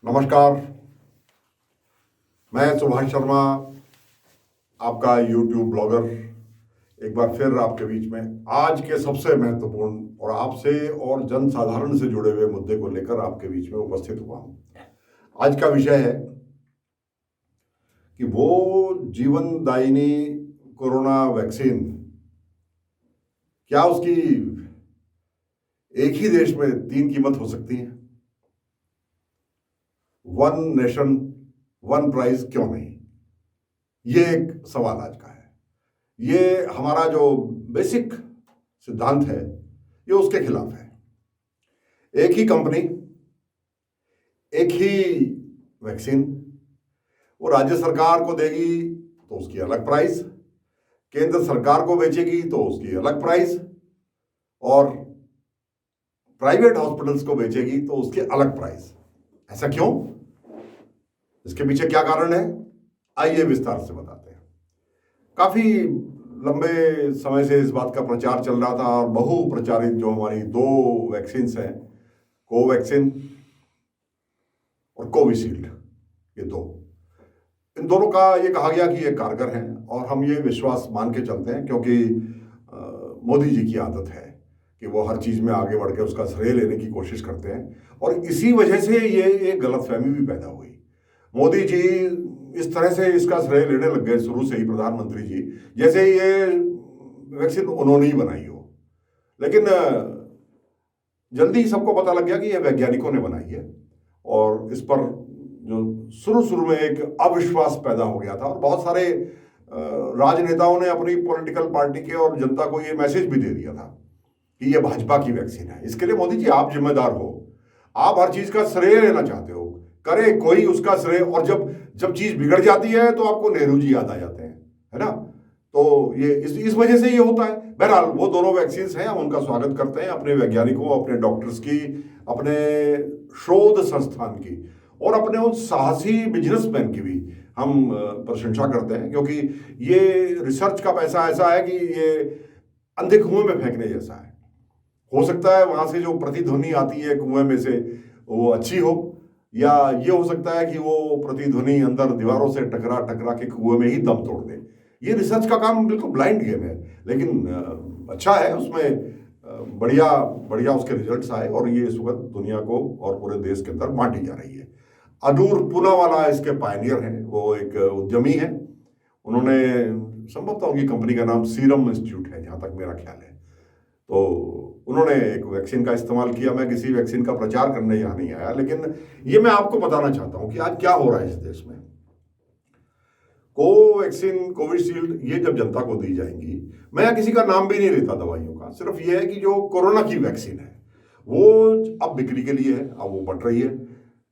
नमस्कार, मैं सुभाष शर्मा, आपका यूट्यूब ब्लॉगर, एक बार फिर आपके बीच में आज के सबसे महत्वपूर्ण और आपसे और जन साधारण से जुड़े हुए मुद्दे को लेकर आपके बीच में उपस्थित हुआ हूं। आज का विषय है कि वो जीवनदायिनी कोरोना वैक्सीन, क्या उसकी एक ही देश में 3 कीमत हो सकती है? वन नेशन वन प्राइस क्यों नहीं? ये एक सवाल आज का है। ये हमारा जो बेसिक सिद्धांत है, ये उसके खिलाफ है। एक ही कंपनी, एक ही वैक्सीन, वो राज्य सरकार को देगी तो उसकी अलग प्राइस, केंद्र सरकार को बेचेगी तो उसकी अलग प्राइस, और प्राइवेट हॉस्पिटल्स को बेचेगी तो उसकी अलग प्राइस। ऐसा क्यों? इसके पीछे क्या कारण है, आइए विस्तार से बताते हैं। काफी लंबे समय से इस बात का प्रचार चल रहा था और बहु प्रचारित जो हमारी 2 वैक्सीन्स हैं, कोवैक्सीन और कोविशील्ड, ये 2, इन दोनों का ये कहा गया कि ये कारगर हैं और हम ये विश्वास मान के चलते हैं, क्योंकि मोदी जी की आदत है कि वो हर चीज में आगे बढ़ के उसका श्रेय लेने की कोशिश करते हैं, और इसी वजह से ये एक गलतफहमी भी पैदा हुई। मोदी जी इस तरह से इसका श्रेय लेने लग गए शुरू से ही, प्रधानमंत्री जी, जैसे ये वैक्सीन उन्होंने ही बनाई हो। लेकिन जल्दी सबको पता लग गया कि यह वैज्ञानिकों ने बनाई है, और इस पर जो शुरू में एक अविश्वास पैदा हो गया था, और बहुत सारे राजनेताओं ने अपनी पॉलिटिकल पार्टी के और जनता को ये मैसेज भी दे दिया था कि ये भाजपा की वैक्सीन है। इसके लिए मोदी जी आप जिम्मेदार हो, आप हर चीज का श्रेय लेना चाहते हो, करे कोई उसका श्रेय, और जब चीज बिगड़ जाती है तो आपको नेहरू जी याद आ जाते हैं, है ना? तो ये इस वजह से ये होता है। बहरहाल वो दोनों वैक्सीन हैं, हम उनका स्वागत करते हैं, अपने वैज्ञानिकों, अपने डॉक्टर्स की, अपने शोध संस्थान की, और अपने उन साहसी बिजनेसमैन की भी हम प्रशंसा करते हैं, क्योंकि ये रिसर्च का पैसा ऐसा है कि ये अंधे कुएं में फेंकने जैसा है। हो सकता है वहां से जो प्रतिध्वनि आती है कुएं में से वो अच्छी हो, या ये हो सकता है कि वो प्रतिध्वनि अंदर दीवारों से टकरा टकरा के कुएं में ही दम तोड़ दे। ये रिसर्च का काम बिल्कुल ब्लाइंड गेम है, लेकिन अच्छा है, उसमें बढ़िया बढ़िया उसके रिजल्ट्स आए, और ये इस वक्त दुनिया को और पूरे देश के अंदर बांटी जा रही है। अनूर पूनावाला इसके पायनियर हैं, वो एक उद्यमी हैं। उन्होंने, संभवतः उनकी कंपनी का नाम सीरम इंस्टीट्यूट है जहां तक मेरा ख्याल है, तो उन्होंने एक वैक्सीन का इस्तेमाल किया। मैं किसी वैक्सीन का प्रचार करने यहाँ नहीं आया, लेकिन ये मैं आपको बताना चाहता हूं कि आज क्या हो रहा है इस देश में। कोवैक्सीन, कोविशील्ड, ये जब जनता को दी जाएंगी, मैं यहाँ किसी का नाम भी नहीं लेता दवाइयों का, सिर्फ ये है कि जो कोरोना की वैक्सीन है वो अब बिक्री के लिए है, अब वो बट रही है।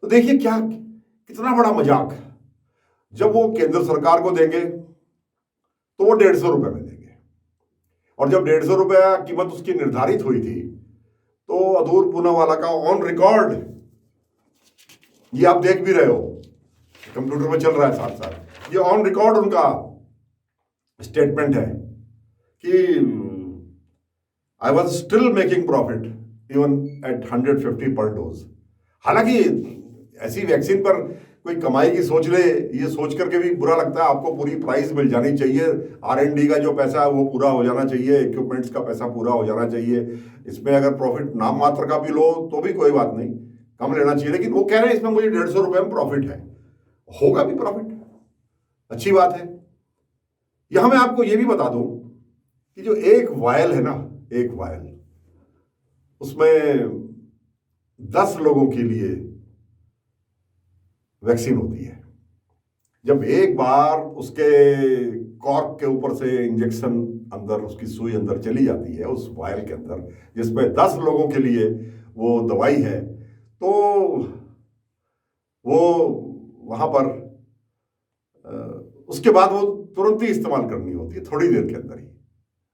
तो देखिए क्या, कितना बड़ा मजाक। जब वो केंद्र सरकार को देंगे तो वो 150 रुपए में देंगे, और जब 150 रुपया कीमत उसकी निर्धारित हुई थी, तो अधूर पूनावाला का ऑन रिकॉर्ड, ये आप देख भी रहे हो, कंप्यूटर में चल रहा है साथ साथ, ये ऑन रिकॉर्ड उनका स्टेटमेंट है कि I was still making profit even at 150 पर डोज। हालांकि ऐसी वैक्सीन पर कोई कमाई की सोच ले, ये सोच करके भी बुरा लगता है। आपको पूरी प्राइस मिल जानी चाहिए, R&D का जो पैसा है वो पूरा हो जाना चाहिए, इक्विपमेंट्स का पैसा पूरा हो जाना चाहिए। इसमें अगर प्रॉफिट नाम मात्र का भी लो तो भी कोई बात नहीं, कम लेना चाहिए। लेकिन वो कह रहे हैं इसमें मुझे 150 रुपए में प्रॉफिट है, होगा भी प्रॉफिट, अच्छी बात है। यहां मैं आपको ये भी बता दूं कि जो एक वायल है ना, एक वायल, उसमें 10 लोगों के लिए वैक्सीन होती है। जब एक बार उसके कॉर्क के ऊपर से इंजेक्शन अंदर, उसकी सुई अंदर चली जाती है उस वायल के अंदर, जिसमें 10 लोगों के लिए वो दवाई है, तो वो वहां पर उसके बाद वो तुरंत ही इस्तेमाल करनी होती है, थोड़ी देर के अंदर ही।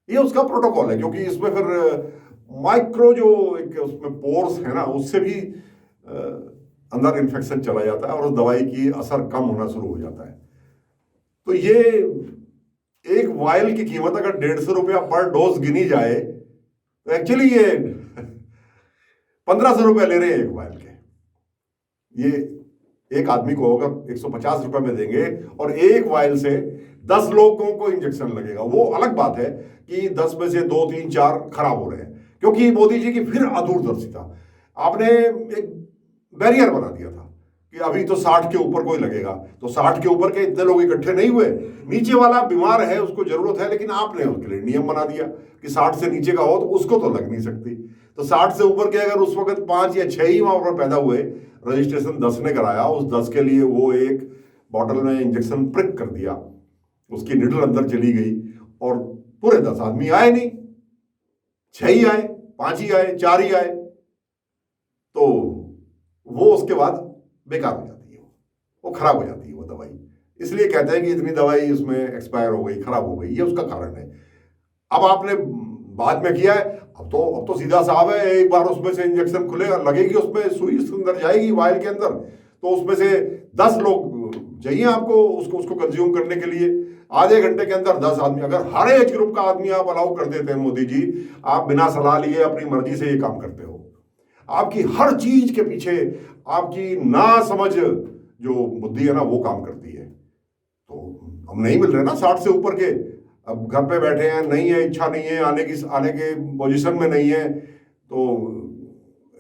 ये उसका प्रोटोकॉल है, क्योंकि इसमें फिर माइक्रो जो एक उसमें पोर्स है ना, उससे भी अंदर इन्फेक्शन चला जाता है और उस दवाई की असर कम होना शुरू हो जाता है। तो ये एक वायल की कीमत अगर 150 रुपया पर डोज गिनी जाए तो एक्चुअली ये 1500 रुपये ले रहे हैं एक वायल के। ये एक आदमी को अगर 150 रुपए में देंगे और एक वायल से 10 लोगों को इंजेक्शन लगेगा, वो अलग बात है कि 10 में से 2, 3, 4 खराब हो रहे हैं, क्योंकि मोदी जी की फिर अदूरदर्शिता। आपने एक बैरियर बना दिया था कि अभी तो 60 के ऊपर कोई लगेगा, तो 60 के ऊपर के इतने लोग इकट्ठे नहीं हुए, नीचे वाला बीमार है उसको जरूरत है, लेकिन आपने उसके लिए नियम बना दिया कि 60 से नीचे का हो तो उसको तो लग नहीं सकती। तो 60 से ऊपर के अगर उस वक्त 5 या 6 ही वहां पर पैदा हुए, रजिस्ट्रेशन 10 ने कराया, उस 10 के लिए वो एक बॉटल में इंजेक्शन प्रिक कर दिया, उसकी निडल अंदर चली गई और पूरे 10 आदमी आए नहीं, 6 ही आए, 5 ही आए, 4 ही आए, तो वो उसके बाद बेकार हो जाती है, वो खराब हो जाती है वो दवाई। इसलिए कहते हैं कि इतनी दवाई उसमें एक्सपायर हो गई, खराब हो गई, ये उसका कारण है। अब आपने बाद में किया है, अब तो सीधा साहब है, एक बार उसमें से इंजेक्शन खुलेगा, लगेगी उसमें सुई उसके अंदर जाएगी वायल के अंदर, तो उसमें से 10 लोग चाहिए आपको उसको कंज्यूम करने के लिए। आधे घंटे के अंदर 10 आदमी, अगर हर एज ग्रुप का आदमी आप अलाउ कर देते हैं मोदी जी, आप बिना सलाह लिए अपनी मर्जी से ये काम करते हो। आपकी हर चीज के पीछे आपकी ना समझ जो बुद्धि है ना, वो काम करती है। तो हम नहीं मिल रहे ना 60 से ऊपर के, अब घर पे बैठे हैं, नहीं है, इच्छा नहीं है, आने के पोजीशन में नहीं है, तो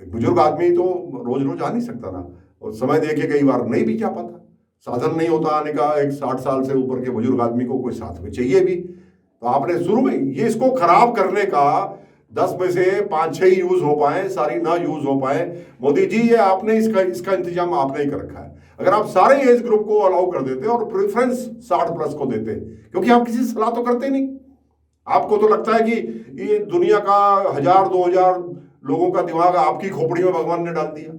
एक बुजुर्ग आदमी तो रोज रोज आ नहीं सकता ना, और समय दे के कई बार नहीं भी जा पाता, साधन नहीं होता आने का। एक 60 साल से ऊपर के बुजुर्ग आदमी को कोई साथ में चाहिए भी, तो आपने शुरू में ये इसको खराब करने का 10 में से 5-6 ही यूज हो पाए, सारी ना यूज हो पाए, मोदी जी ये आपने इसका इंतजाम आपने ही कर रखा है। अगर आप सारे एज ग्रुप को अलाउ कर देते और प्रेफरेंस 60 प्लस को देते, क्योंकि आप किसी सलाह तो करते नहीं, आपको तो लगता है कि ये दुनिया का 1000-2000 लोगों का दिमाग आपकी खोपड़ी में भगवान ने डाल दिया,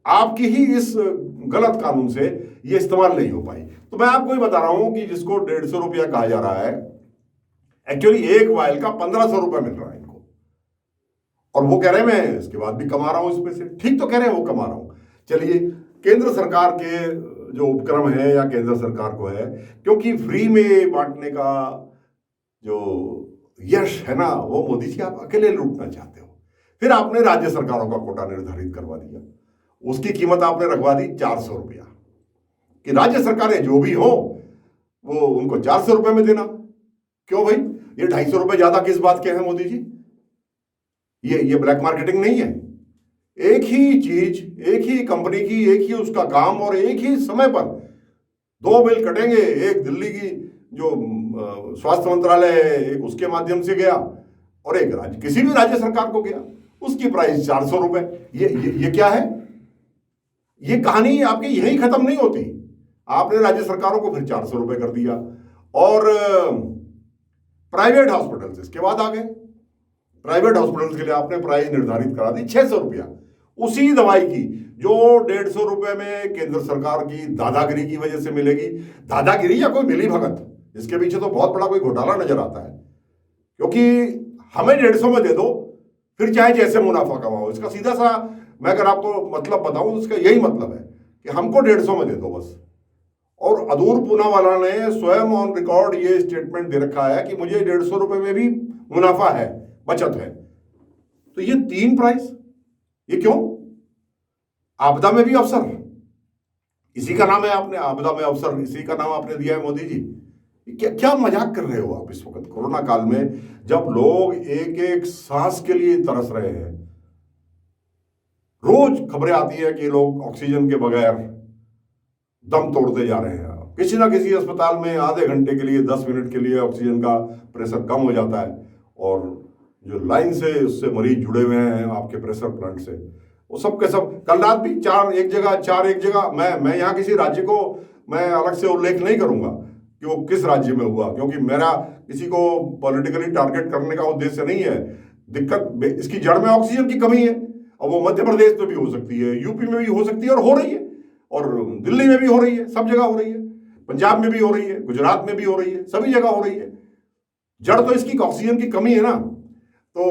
आपकी ही इस गलत कानून से ये इस्तेमाल नहीं हो पाई। तो मैं आपको ही बता रहा हूं कि जिसको 150 रुपया कहा जा रहा है, एक्चुअली एक वायल का 1500 रुपया मिल रहा है इनको, और वो कह रहे हैं मैं इसके बाद भी कमा रहा हूं इसमें से। ठीक तो कह रहे हैं, वो कमा रहा हूं। चलिए, केंद्र सरकार के जो उपक्रम है या केंद्र सरकार को है, क्योंकि फ्री में बांटने का जो यश है ना, वो मोदी जी आप अकेले लूटना चाहते हो। फिर आपने राज्य सरकारों का कोटा निर्धारित करवा दिया, उसकी कीमत आपने रखवा दी 400 रुपया, कि राज्य सरकारें जो भी हो वो उनको 400 रुपए में देना। क्यों भाई, ये 250 रुपए ज्यादा किस बात के हैं मोदी जी? ये ब्लैक मार्केटिंग नहीं है? एक ही चीज, एक ही कंपनी की, एक ही उसका काम, और एक ही समय पर 2 बिल कटेंगे। एक दिल्ली की जो स्वास्थ्य मंत्रालय है, एक उसके माध्यम से गया, और एक राज्य किसी भी राज्य सरकार को गया, उसकी प्राइस 400 रुपए। ये क्या है? ये कहानी आपकी यहीं खत्म नहीं होती। आपने राज्य सरकारों को फिर 400 रुपए कर दिया, और प्राइवेट हॉस्पिटल्स इसके बाद आ गए। प्राइवेट हॉस्पिटल्स के लिए आपने प्राइस निर्धारित करा दी 600 रुपया, उसी दवाई की जो 150 रुपए में केंद्र सरकार की दादागिरी की वजह से मिलेगी। दादागिरी या कोई मिली भगत, इसके पीछे तो बहुत बड़ा कोई घोटाला नजर आता है, क्योंकि हमें 150 में दे दो, फिर चाहे जैसे मुनाफा कमाओ। इसका सीधा सा मैं अगर आपको मतलब बताऊं, इसका यही मतलब है कि हमको 150 में दे दो बस। और अदूर पूनावाला ने स्वयं ऑन रिकॉर्ड ये स्टेटमेंट दे रखा है कि मुझे 150 रुपए में भी मुनाफा है, बचत है। तो ये 3 प्राइस, ये क्यों? आपदा में भी अवसर, इसी का नाम है, आपने आपदा में अवसर, इसी का नाम आपने दिया है मोदी जी। क्या मजाक कर रहे हो आप इस वक्त कोरोना काल में, जब लोग एक एक सांस के लिए तरस रहे हैं। रोज खबरें आती है कि लोग ऑक्सीजन के बगैर दम तोड़ते जा रहे हैं। किसी ना किसी अस्पताल में आधे घंटे के लिए, 10 मिनट के लिए ऑक्सीजन का प्रेशर कम हो जाता है, और जो लाइन से उससे मरीज जुड़े हुए हैं आपके प्रेशर प्लांट से, वो सब के सब। कल रात भी 4 एक जगह। मैं यहाँ किसी राज्य को मैं अलग से उल्लेख नहीं करूंगा कि वो किस राज्य में हुआ, क्योंकि मेरा किसी को पॉलिटिकली टारगेट करने का उद्देश्य नहीं है। दिक्कत इसकी जड़ में ऑक्सीजन की कमी है, और वो मध्य प्रदेश में भी हो सकती है, यूपी में भी हो सकती है, और हो रही है, और दिल्ली में भी हो रही है, सब जगह हो रही है, पंजाब में भी हो रही है, गुजरात में भी हो रही है, सभी जगह हो रही है। जड़ तो इसकी ऑक्सीजन की कमी है ना। तो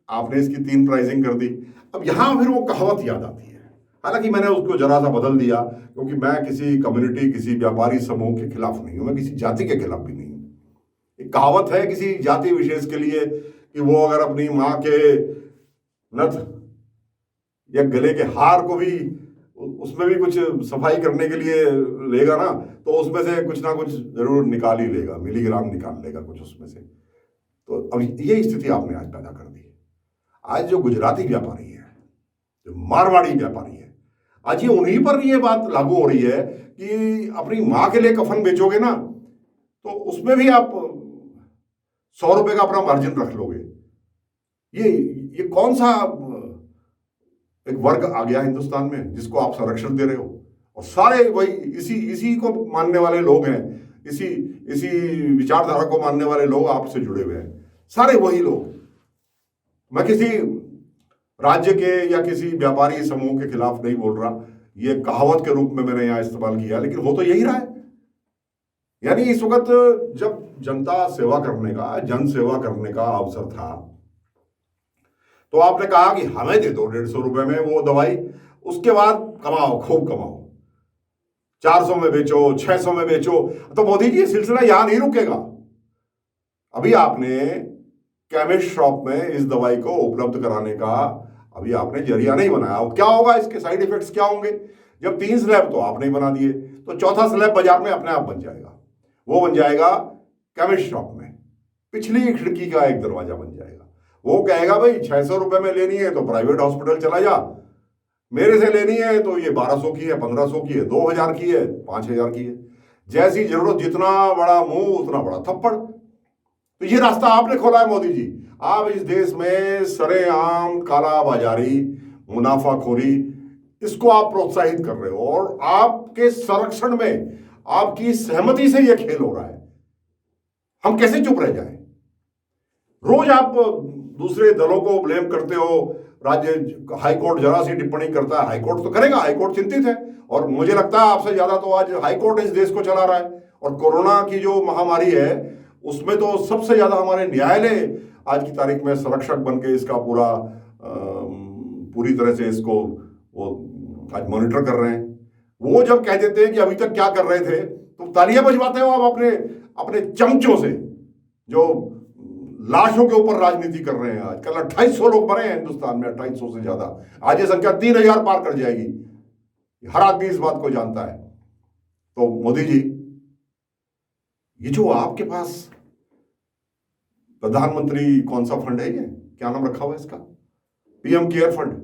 आपने इसकी 3 प्राइसिंग कर दी। अब यहां फिर वो कहावत याद आती है, हालांकि मैंने उसको जरा सा बदल दिया, क्योंकि मैं किसी कम्युनिटी, किसी व्यापारी समूह के खिलाफ नहीं हूं, मैं किसी जाति के खिलाफ भी नहीं हूं। एक कहावत है किसी जाति विशेष के लिए कि वो अगर अपनी मां के नथ या गले के हार को भी उसमें भी कुछ सफाई करने के लिए लेगा ना, तो उसमें से कुछ ना कुछ जरूर निकाल ही लेगा, मिलीग्राम निकाल लेगा कुछ उसमें से। तो अब ये स्थिति आपने आज पैदा कर दी। आज जो गुजराती व्यापारी है, जो मारवाड़ी व्यापारी है, आज ये उन्हीं पर ये बात लागू हो रही है कि अपनी माँ के लिए कफन बेचोगे ना, तो उसमें भी आप 100 रुपए का अपना मार्जिन रख लोगे। ये कौन सा एक वर्ग आ गया हिंदुस्तान में जिसको आप संरक्षण दे रहे हो? और सारे वही इसी को मानने वाले लोग हैं, इसी विचारधारा को मानने वाले लोग आपसे जुड़े हुए हैं, सारे वही लोग। मैं किसी राज्य के या किसी व्यापारी समूह के खिलाफ नहीं बोल रहा, ये कहावत के रूप में मैंने यहां इस्तेमाल किया, लेकिन हो तो यही रहा है। यानी इस वक्त जब जनता सेवा करने का, जन सेवा करने का अवसर था, तो आपने कहा कि हमें दे दो 150 रुपए में वो दवाई, उसके बाद कमाओ, खूब कमाओ, 400 में बेचो, 600 में बेचो। तो मोदी जी ये सिलसिला यहां नहीं रुकेगा। अभी आपने केमिस्ट शॉप में इस दवाई को उपलब्ध कराने का अभी आपने जरिया नहीं बनाया। अब क्या होगा, इसके साइड इफेक्ट्स क्या होंगे? जब 3 स्लैब तो आपने ही बना दिए, तो चौथा स्लैब बाजार में अपने आप बन जाएगा। वो बन जाएगा केमिस्ट शॉप में, पिछली खिड़की का एक दरवाजा बन जाएगा। वो कहेगा भाई 600 रुपए में लेनी है तो प्राइवेट हॉस्पिटल चला जा, मेरे से लेनी है तो ये 1200 की है, 1500 की है, 2000 की है, 5000 की है। जैसी जरूरत, जितना बड़ा मुंह उतना बड़ा थप्पड़। तो ये रास्ता आपने खोला है मोदी जी। आप इस देश में सरेआम काला बाजारी, मुनाफाखोरी, इसको आप प्रोत्साहित कर रहे हो, और आपके संरक्षण में, आपकी सहमति से यह खेल हो रहा है। हम कैसे चुप रह जाएं? रोज आप दूसरे दलों को ब्लेम करते हो, राज्य हाईकोर्ट जरा सी टिप्पणी करता है, हाईकोर्ट तो करेगा, हाईकोर्ट चिंतित है, और मुझे लगता है आपसे ज्यादा तो आज हाईकोर्ट इस देश को चला रहा है। और कोरोना की जो महामारी है उसमें तो सबसे ज्यादा हमारे न्यायालय आज की तारीख में संरक्षक बन के इसका पूरी तरह से इसको वो आज मॉनिटर कर रहे हैं। वो जब कह देते हैं कि अभी तक क्या कर रहे थे, तो तालियां बजवाते हो आप अपने चमचों से, जो लाशों के ऊपर राजनीति कर रहे हैं। आजकल 2800 लोग मरे हैं हिंदुस्तान में, 2800 से ज्यादा। आज ये संख्या 3000 पार कर जाएगी, हर आदमी इस बात को जानता है। तो मोदी जी, ये जो आपके पास प्रधानमंत्री कौन सा फंड है, ये क्या नाम रखा हुआ है इसका, पीएम केयर फंड,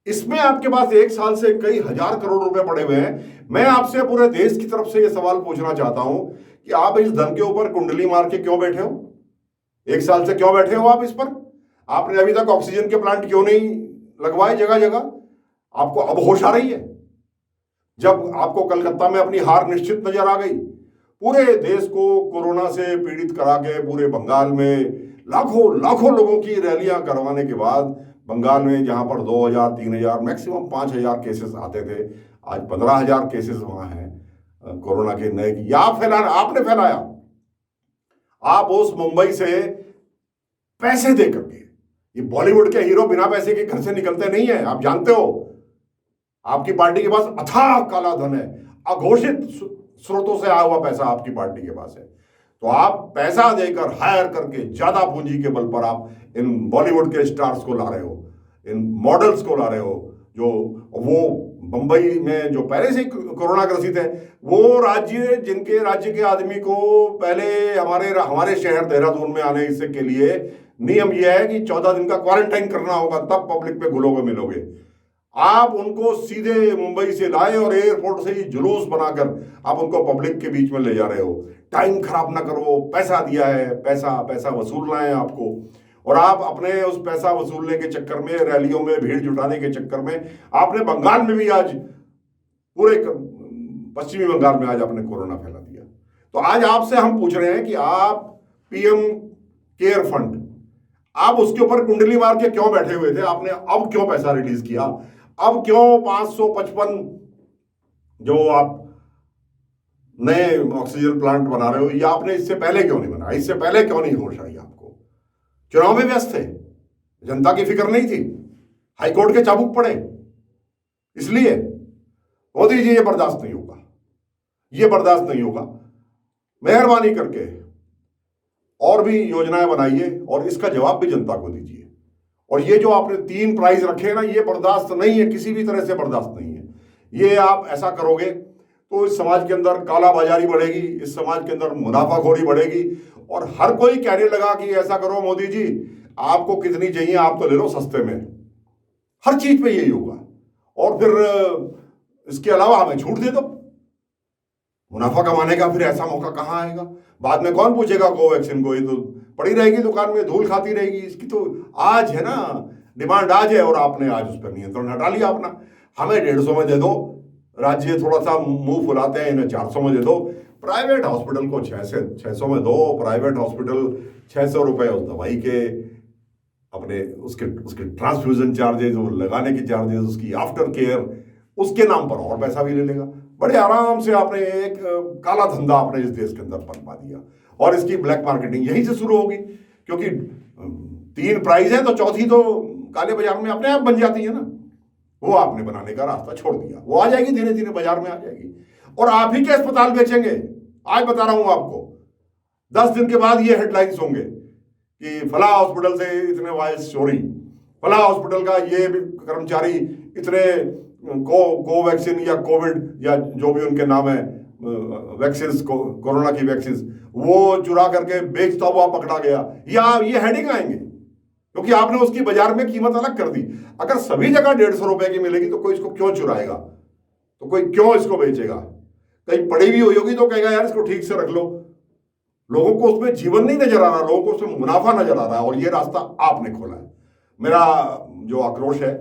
इसमें आपके पास 1 साल से कई हजार करोड़ रुपए पड़े हुए हैं। मैं आपसे पूरे देश की तरफ से यह सवाल पूछना चाहता हूं कि आप इस धन के ऊपर कुंडली मार के क्यों बैठे हो? 1 साल से क्यों बैठे हो आप इस पर? आपने अभी तक ऑक्सीजन के प्लांट क्यों नहीं लगवाए जगह जगह? आपको अब होश आ रही है जब आपको कलकत्ता में अपनी हार निश्चित नजर आ गई? पूरे देश को कोरोना से पीड़ित करा के, पूरे बंगाल में लाखों लोगों की रैलियां करवाने के बाद, बंगाल में जहां पर 2000, 3000, मैक्सिमम 5000 केसेस आते थे, आज 15000 केसेस वहां हैं कोरोना के नए की। आपने फैलाया। आप उस मुंबई से पैसे दे करके, ये बॉलीवुड के हीरो बिना पैसे के घर से निकलते नहीं है, आप जानते हो। आपकी पार्टी के पास अथाह काला धन है, अघोषित स्रोतों से आया हुआ पैसा आपकी पार्टी के पास है। तो आप पैसा देकर, हायर करके, ज्यादा पूंजी के बल पर आप इन बॉलीवुड के स्टार्स को ला रहे हो, इन मॉडल्स को ला रहे हो, जो वो मुंबई में जो पहले से कोरोना ग्रसित है, वो राज्य, जिनके राज्य के आदमी को पहले हमारे शहर देहरादून में आने से के लिए नियम यह है कि 14 दिन का क्वारंटाइन करना होगा, तब पब्लिक पे घुलोगे मिलोगे। आप उनको सीधे मुंबई से लाए और एयरपोर्ट से ही जुलूस बनाकर आप उनको पब्लिक के बीच में ले जा रहे हो। टाइम खराब ना करो, पैसा दिया है, पैसा वसूलना है आपको, और आप अपने उस पैसा वसूलने के चक्कर में, रैलियों में भीड़ जुटाने के चक्कर में, आपने बंगाल में भी आज, पूरे पश्चिमी बंगाल में आज आपने कोरोना फैला दिया। तो आज आपसे हम पूछ रहे हैं कि आप पीएम केयर फंड, आप उसके ऊपर कुंडली मार के क्यों बैठे हुए थे? आपने अब क्यों पैसा रिलीज किया? अब क्यों 555 जो आप नए ऑक्सीजन प्लांट बना रहे हो, ये आपने इससे पहले क्यों नहीं बनाया? इससे पहले क्यों नहीं होश आई आपको? चुनाव में व्यस्त थे, जनता की फिक्र नहीं थी, हाईकोर्ट के चाबुक पड़े, इसलिए। मोदी जी, ये बर्दाश्त नहीं होगा, ये बर्दाश्त नहीं होगा। मेहरबानी करके और भी योजनाएं बनाइए और इसका जवाब भी जनता को दीजिए। और ये जो आपने 3 प्राइज रखे हैं ना, ये बर्दाश्त नहीं है, किसी भी तरह से बर्दाश्त नहीं है। ये आप ऐसा करोगे तो इस समाज के अंदर काला बाजारी बढ़ेगी, इस समाज के अंदर मुनाफाखोरी बढ़ेगी और हर कोई कहने लगा कि ऐसा करो मोदी जी, आपको कितनी चाहिए आप तो ले लो सस्ते में। हर चीज पे यही होगा और फिर इसके अलावा हमें छूट दे दो। मुनाफा कमाने का फिर ऐसा मौका कहां आएगा? बाद में कौन पूछेगा कोवैक्सीन को? ये तो पड़ी रहेगी दुकान में, धूल खाती रहेगी। इसकी तो आज है ना, डिमांड आज है और आपने आज उस पर नियंत्रण हटा लिया अपना। हमें 150 में दे दो, राज्य थोड़ा सा मुंह फुलाते हैं, इन्हें 400 में दे दो। प्राइवेट हॉस्पिटल को 600 में दो। प्राइवेट हॉस्पिटल 600 रुपए उस दवाई के, अपने उसके ट्रांसफ्यूजन चार्जेस, वो लगाने के चार्जेस, उसकी आफ्टर केयर, उसके नाम पर और पैसा भी ले लेगा। बड़े आराम से आपने एक काला धंधा अपने इस देश के अंदर पनपा दिया और इसकी ब्लैक मार्केटिंग यहीं से शुरू होगी, क्योंकि 3 प्राइस है तो चौथी तो काले बाजार में अपने आप बन जाती है ना। वो आपने बनाने का रास्ता छोड़ दिया, वो आ जाएगी धीरे धीरे बाजार में आ जाएगी और आप ही के अस्पताल बेचेंगे। आज बता रहा हूं आपको, 10 दिन के बाद ये हेडलाइंस होंगे कि फला हॉस्पिटल से इतने वायरस चोरी, फला हॉस्पिटल का ये कर्मचारी इतने कोवैक्सीन या कोविड या जो भी उनके नाम है वैक्सीन, कोरोना की वैक्सीन वो चुरा करके बेचता हुआ पकड़ा गया, या ये हेडिंग आएंगे क्योंकि आपने उसकी बाजार में कीमत अलग कर दी। अगर सभी जगह 150 रुपए की मिलेगी तो कोई इसको क्यों चुराएगा? तो कोई क्यों इसको बेचेगा? कहीं पड़ी भी हुई होगी तो कहेगा यार इसको ठीक से रख लो। लोगों को उसमें जीवन नहीं नजर आ रहा, लोगों को उसमें मुनाफा नजर आ रहा है और ये रास्ता आपने खोला है। मेरा जो आक्रोश है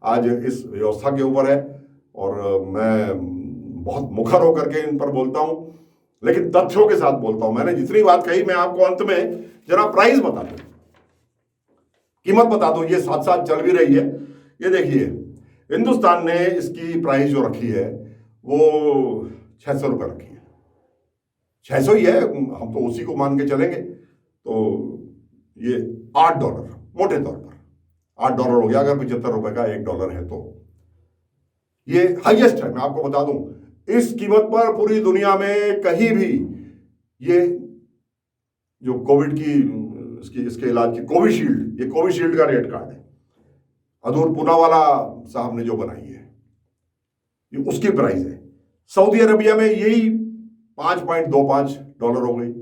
आज इस व्यवस्था के ऊपर है और मैं बहुत मुखर होकर के इन पर बोलता हूं, लेकिन तथ्यों के साथ बोलता हूं। मैंने जितनी बात कही मैं आपको अंत में जरा प्राइस बता दूं, कीमत बता दो। ये साथ साथ चल भी रही है। ये देखिए, हिंदुस्तान ने इसकी प्राइस जो रखी है वो 600 रुपए रखी है। 600 ही है, हम तो उसी को मान के चलेंगे। तो ये $8 मोटे तौर पर $8 हो गया। अगर 75 रुपए का $1 है तो ये हाईएस्ट है। मैं आपको बता दूं, इस कीमत पर पूरी दुनिया में कहीं भी ये जो कोविड की इसके इलाज की कोविशील्ड, ये कोविशील्ड का रेट कार्ड है, अदूर पूनावाला साहब ने जो बनाई है, ये उसकी प्राइस है। सऊदी अरबिया में यही $5.25 हो गई,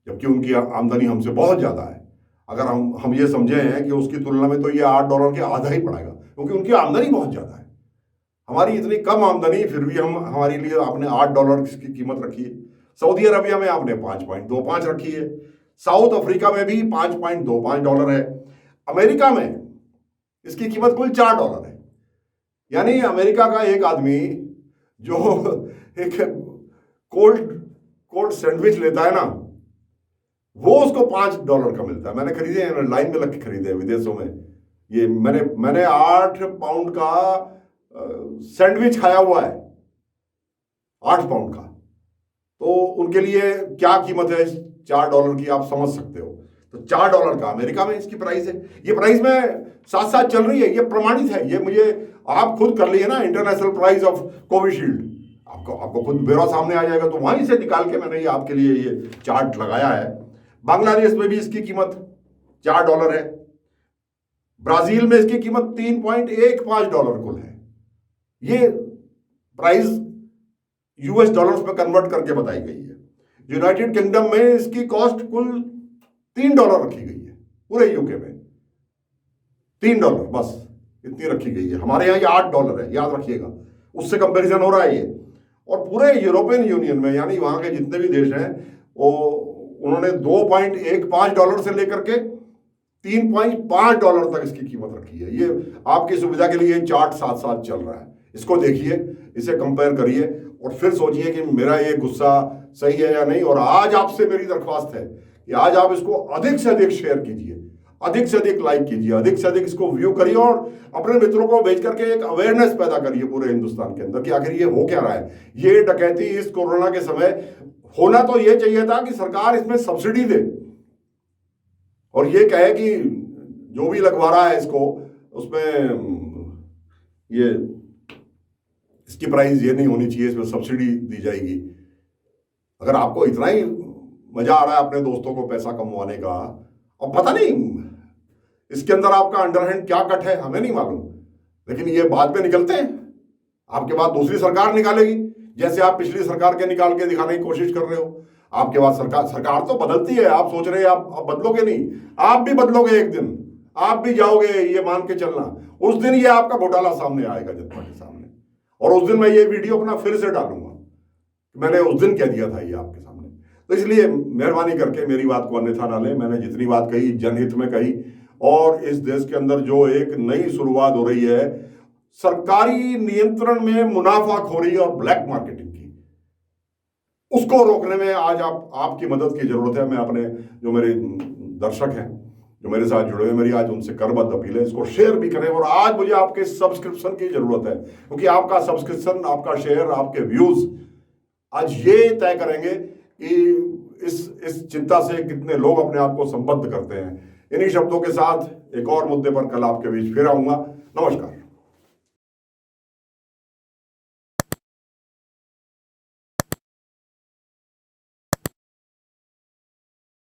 जबकि उनकी आमदनी हमसे बहुत ज्यादा है। अगर हम ये समझे हैं कि उसकी तुलना में तो ये $8 के आधा ही पड़ेगा, क्योंकि उनकी आमदनी बहुत ज्यादा है। हमारी इतनी कम आमदनी, फिर भी हमारे लिए आपने $8 की कीमत रखी है। सऊदी अरबिया में आपने 5.25 रखी है। साउथ अफ्रीका में भी $5.25 है। अमेरिका में इसकी कीमत कुल $4 है। यानी अमेरिका का एक आदमी जो एक कोल्ड सैंडविच लेता है ना, वो उसको $5 का मिलता है। मैंने खरीदे हैं, लाइन में लग के खरीदे विदेशों में। ये मैंने 8 पाउंड का सैंडविच खाया हुआ है, 8 पाउंड का। तो उनके लिए क्या कीमत है $4 की, आप समझ सकते हो। तो $4 का अमेरिका में इसकी प्राइस है। ये प्राइस में साथ साथ चल रही है, ये प्रमाणित है। ये मुझे आप खुद कर लिए ना, इंटरनेशनल प्राइस ऑफ कोविशील्ड, आपको खुद ब्यौरा सामने आ जाएगा। तो वहीं से निकाल के मैंने ये आपके लिए ये चार्ट लगाया है। बांग्लादेश में भी इसकी कीमत $4 है। ब्राजील में इसकी कीमत $3.15 कुल है। ये प्राइस US डॉलर्स में कन्वर्ट करके बताई गई है। यूनाइटेड किंगडम में इसकी कॉस्ट कुल $3 रखी गई है। पूरे यूके में $3 बस इतनी रखी गई है। हमारे यहाँ ये $8 है, याद रखिएगा। उससे कंपैरिजन हो रहा है ये। और पूरे यूरोपियन यूनियन में, यानी वहां के जितने भी देश हैं, वो उन्होंने $2.15 से लेकर के $3.5 तक इसकी कीमत रखी है। ये आपकी सुविधा के लिए चार्ट साथ साथ चल रहा है, इसको देखिए, इसे कंपेयर करिए और फिर सोचिए कि मेरा ये गुस्सा सही है या नहीं। और आज आपसे मेरी दरख्वास्त है कि आज आप इसको अधिक से अधिक शेयर कीजिए, अधिक से अधिक लाइक कीजिए, अधिक से अधिक इसको व्यू करिए और अपने मित्रों को भेज करके एक अवेयरनेस पैदा करिए पूरे हिंदुस्तान के अंदर कि आखिर ये हो क्या रहा है। ये डकैती इस कोरोना के समय होना तो ये चाहिए था कि सरकार इसमें सब्सिडी दे और ये कहे कि जो भी लगवा रहा है इसको, उसमें ये इसकी प्राइस ये नहीं होनी चाहिए, इसमें सब्सिडी दी जाएगी। अगर आपको इतना ही मजा आ रहा है अपने दोस्तों को पैसा कमवाने का, और पता नहीं इसके अंदर आपका अंडरहैंड क्या कट है, हमें नहीं मालूम, लेकिन ये बाद में निकलते हैं। आपके बाद दूसरी सरकार निकालेगी, जैसे आप पिछली सरकार के निकाल के दिखाने की कोशिश कर रहे हो। आपके बाद सरकार तो बदलती है, आप सोच रहे हैं आप बदलोगे नहीं, आप भी बदलोगे एक दिन, आप भी जाओगे, ये मान के चलना। उस दिन ये आपका घोटाला सामने आएगा जनता के सामने, और उस दिन मैं ये वीडियो अपना फिर से डालूंगा, मैंने उस दिन कह दिया था ये आपके सामने। तो इसलिए मेहरबानी करके मेरी बात को अन्यथा डालें। मैंने जितनी बात कही जनहित में कही, और इस देश के अंदर जो एक नई शुरुआत हो रही है सरकारी नियंत्रण में मुनाफाखोरी और ब्लैक मार्केटिंग की, उसको रोकने में आज आपकी मदद की जरूरत है। मैं अपने जो मेरे दर्शक हैं जो मेरे साथ जुड़े हुए, मेरी आज उनसे करबद्ध अपील है, इसको शेयर भी करें। और आज मुझे आपके सब्सक्रिप्शन की जरूरत है, क्योंकि आपका सब्सक्रिप्शन, आपका शेयर, आपके व्यूज आज ये तय करेंगे कि इस चिंता से कितने लोग अपने आप को संबद्ध करते हैं। इन्हीं शब्दों के साथ एक और मुद्दे पर कल आपके बीच फिर आऊंगा। नमस्कार।